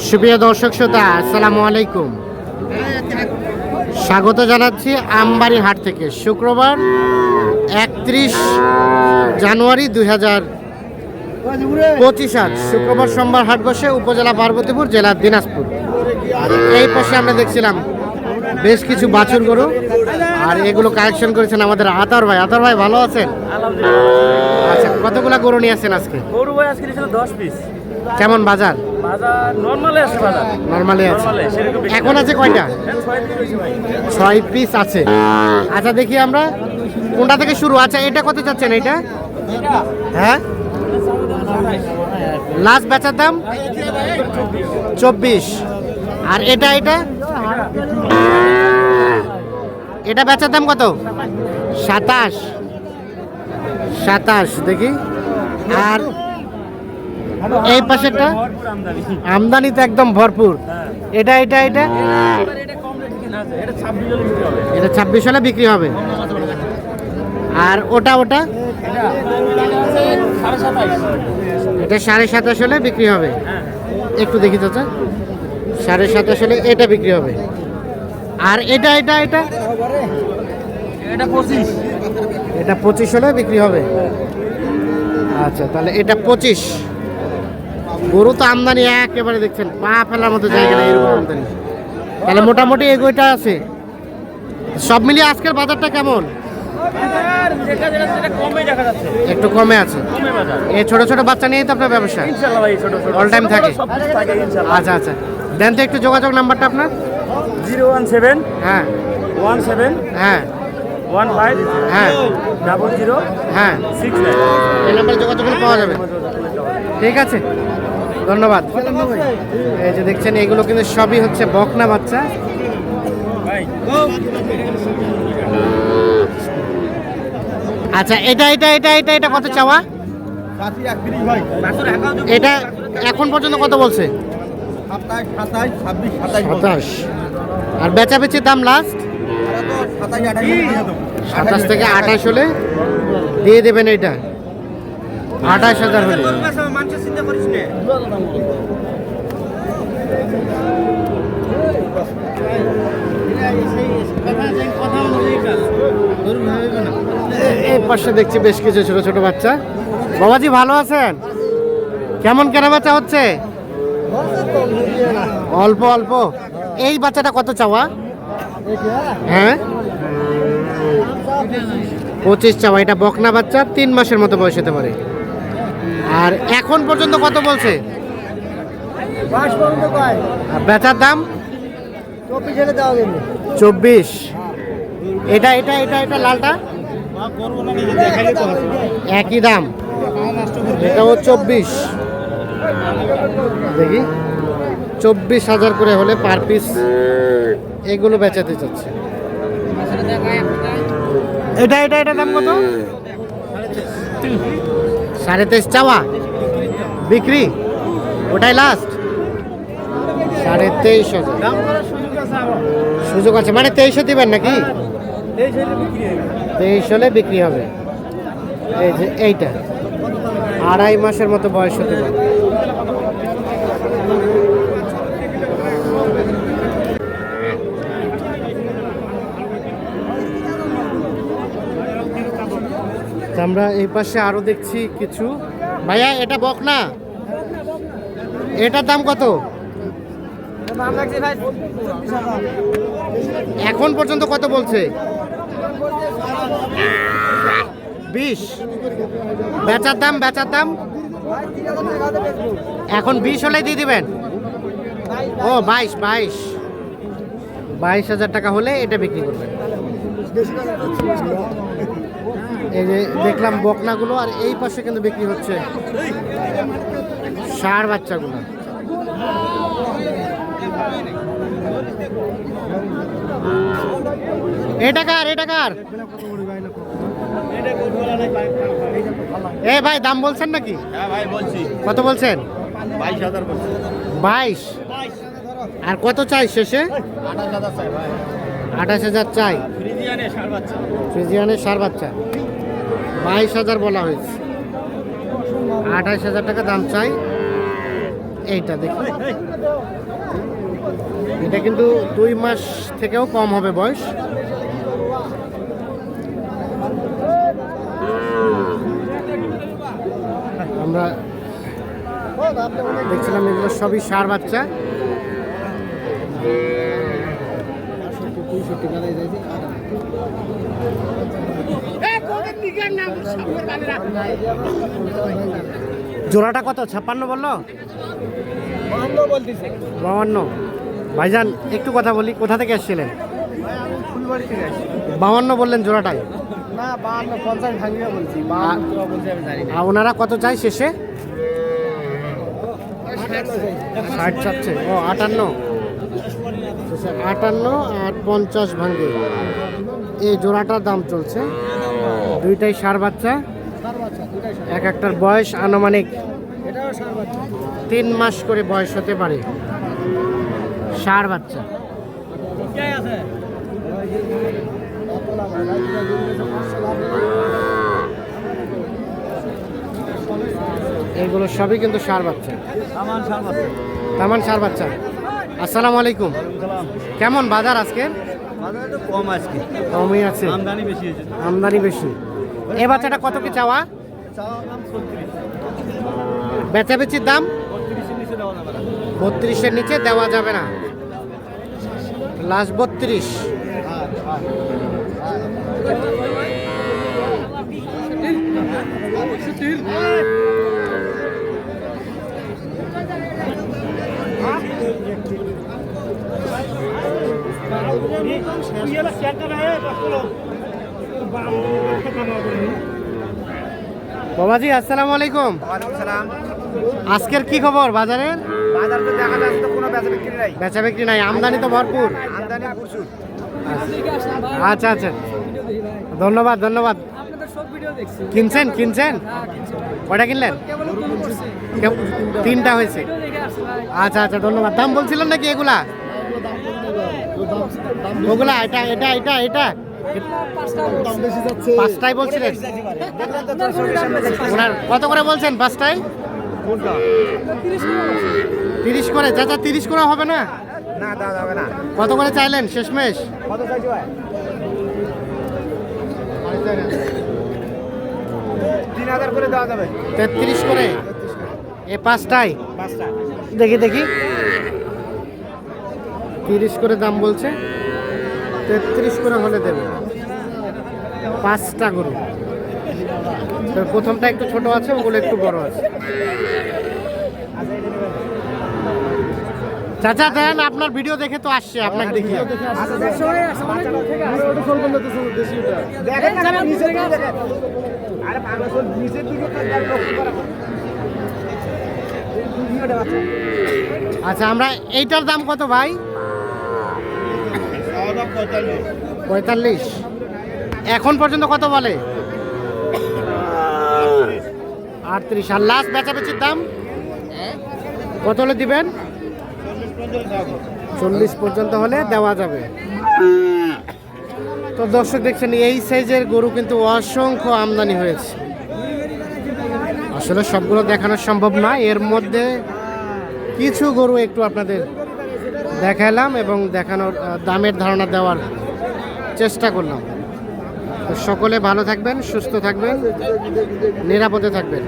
সুপ্রিয় দর্শক শ্রোতা, আসসালামু আলাইকুম। স্বাগত জানাচ্ছি আমবাড়ি হাট থেকে। শুক্রবার 31 জানুয়ারি 2025 আজ শুক্রবার সোমবার হাট বসে উপজেলা পার্বতীপুর, জেলা দিনাজপুর। আর এই পাশে আমরা দেখছিলাম বেশ কিছু বাছুর গরু, আর এগুলো কালেকশন করেছেন আমাদের আতার ভাই। আতার ভাই ভালো আছেন? আচ্ছা, কতগুলা গরু নিয়ে আসছেন আজকে? গরু ভাই আজকে ছিল 10 পিস। কেমন বাজার? বাজার নরমালি আছে, বাজার নরমালি আছে। নরমালি, সেরকম বেশি এখন আছে কয়টা? 6 পিস হয়েছে ভাই। 6 পিস আছে। আচ্ছা, দেখি আমরা কোনটা থেকে শুরু। আচ্ছা, এটা কত চাচ্ছেন? এটা হ্যাঁ, লাস্ট বেচার দাম 24। আর এটা এটা এটা বেচার দাম কত? 27। দেখি। আর এই পাশেরটা ভরপুর আমদানি। আমদানিতে একদম ভরপুর। এটা এটা এটা এটা কম রেটে কিনা আছে, এটা 26 হলে বিক্রি হবে। এটা 26 হলে বিক্রি হবে। আর ওটা ওটা এটা 27.5। এটা 27.5 হলে বিক্রি হবে। হ্যাঁ, একটু দেখি চাচা, 27.5 হলে এটা বিক্রি হবে। আর এটা এটা এটা এটা 25। এটা 25 হলে বিক্রি হবে। আচ্ছা, তাহলে এটা 25। গরু তো আমদানি একেবারে দেখছেন, পা ফেলার মতো জায়গা নেই, এরকম আমদানি। তাহলে মোটামুটি এগোটা আছে। সব মিলিয়ে আজকের বাজারটা কেমন? বাজার যেটা কমে দেখা যাচ্ছে, একটু কমে আছে। কমে বাজার। এই ছোট ছোট বাচ্চা নিয়েই তো আপনার ব্যবসা? ইনশাআল্লাহ ভাই, ছোট ছোট All time ছোট থাকে? বড় সব কিছু থাকে ইনশাআল্লাহ। আচ্ছা আচ্ছা, দেন তো একটু যোগাযোগ নাম্বারটা আপনার। 017 হ্যাঁ 17 হ্যাঁ 15 হ্যাঁ 00 হ্যাঁ 69। এই নাম্বারে যোগাযোগ করে পাওয়া যাবে। ঠিক আছে, ধন্যবাদ। এই যে দেখছেন, এগুলো কিন্তু সবই হচ্ছে বকনা বাচ্চা। ভাই আচ্ছা, এটা এটা এটা এটা এটা কত চাওয়া? এটা এখন পর্যন্ত কত বলছে? 27। আর বেচাবেচির দাম লাস্ট 27 থেকে 28 হলে দিয়ে দেবেন। এটা 28,000 হলে। এই পাশে দেখছি বেশ কিছু ছোট ছোট বাচ্চা। বাবাজি ভালো আছেন? কেমন কেনা বেচা হচ্ছে? অল্প অল্প। এই বাচ্চাটা কত চাওয়া? হ্যাঁ 25 চাওয়া। এটা বকনা বাচ্চা, 3 মাসের মতো বয়স হতে পারে। আর এখন পর্যন্ত কত বলছে? আর বেচার দাম 24। এটা এটা এটা এটা লালটা একই দাম, এটাও 24। দেখি, 24,000 করে হলে পার পিস এগুলো বেচাতে চাচ্ছে। এটা এটা এটা দাম কত? 23.5 চাওয়া, বিক্রি ওটাই লাস্ট 23,000। সুযোগ আছে মানে 23 দিবেন নাকি? 23 হলে বিক্রি হবে। এই যে এইটা 2.5 মাসের মতো বয়স হতে পারে। আমরা এই পাশে আরো দেখছি কিছু। ভাইয়া এটা বকনা, এটার দাম কত? এখন পর্যন্ত কত বলছে? 20। বেচার দাম বেচার দাম এখন 20 হলে দিয়ে দিবেন। ও 22,000 টাকা হলে এটা বিক্রি করবেন। এই যে দেখলাম বকনাগুলো, আর এই পাশে কিন্তু বিক্রি হচ্ছে ষাঁড় বাচ্চাগুলো। এটা কার? এটা কার? এ ভাই, দাম বলছেন নাকি? হ্যাঁ ভাই বলছি, কত বলছেন? 22,000 বলছি। 22। আর কত চাই শেষে? 28,000 চাই ভাই। 28,000 চাই। ফ্রিজিয়ানে ষাঁড় বাচ্চা। ফ্রিজিয়ানের ষাঁড় বাচ্চা 22,000 বলা হয়েছে। 28,000 টাকা দাম চাই। এইটা দেখি, এটা কিন্তু 2 মাস থেকেও কম হবে বয়স। আমরা দেখছিলাম এগুলো সবই ষাঁড় বাচ্চা। জোড়াটা কত? 56 বললো? 52। ভাইজান একটু কথা বলি, কোথা থেকে এসেছিলেন? 52 বললেন জোড়াটাই? না 52 50 ভাঙিয়ে বলছি, 52 বলছি আমি জানি না। আর ওনারা কত চাই শেষে? 60 চাচ্ছে। ও 58, 58 আর 50 ভাঙে এই জোড়াটার দাম চলছে। দুইটাই ষাঁড় বাচ্চা, এক একটার বয়স আনুমানিক 3 মাস করে বয়স হতে পারে। ষাঁড় বাচ্চা। এগুলো সবই কিন্তু ষাঁড় বাচ্চা, তামান ষাঁড় বাচ্চা। আসসালামু আলাইকুম। কেমন বাজার আজকে? বাজার একটু কম আজকে, কমই আছে, আমদানি বেশি হয়েছে। আমদানি বেশি। এই বাচ্চাটা কত কি চাওয়া? চাওয়া দাম 36, বেচাবেচির দাম 32 নিচে দেওয়া যাবে না। 32-এর নিচে দেওয়া যাবে না, লাস্ট 32। বাবাজি আসসালামু আলাইকুম। ওয়ালাইকুম সালাম। আজকের কি খবর বাজারের? বাজার তো দেখা যাচ্ছে তো কোনো বেচা বিক্রি নাই, বেচা বিক্রি নাই, আমদানি তো ভরপুর। আমদানি প্রচুর। আচ্ছা আচ্ছা, ধন্যবাদ ধন্যবাদ। কিনছেন কিনছেন? কয়টা কিনলেন? 3টা হয়েছে। আচ্ছা আচ্ছা, ধন্যবাদ। দাম বলছিলেন নাকি এগুলা? ওগুলা এটা এটা এটা এটা 5টাই বলছিলেন? ওনার কত করে বলছেন 5টাই? 30 করে। চাচা 30 করে হবে না? না দেওয়া যাবে না। কত করে চাইলেন শেষমেশ? কত চাইছো ভাই? 3000 করে দেওয়া যাবে। 33 করে এই 5টাই? 5টা দেখি দেখি, 30 করে দাম বলছে, 33 করে হলে দেবে। 5টা গরু, তো প্রথমটা একটু ছোট আছে, ওগুলো একটু বড় আছে। চাচা দেন, আপনার ভিডিও দেখে তো আসছে, আপনাকে দেখি। আচ্ছা, আমরা এইটার দাম কত ভাই? 45। এখন পর্যন্ত কত বলে? 38। আর লাস্ট বেচাবেচির দাম কত হলে দিবেন? 40 পর্যন্ত হলে দেওয়া যাবে। তো দর্শক দেখছেন, এই সাইজের গরু কিন্তু অসংখ্য আমদানি হয়েছে। আসলে সবগুলো দেখানো সম্ভব না, এর মধ্যে কিছু গরু একটু আপনাদের দেখালাম এবং দেখানোর দামের ধারণা দেওয়ার চেষ্টা করলাম। তো সকলে ভালো থাকবেন, সুস্থ থাকবেন, নিরাপদে থাকবেন।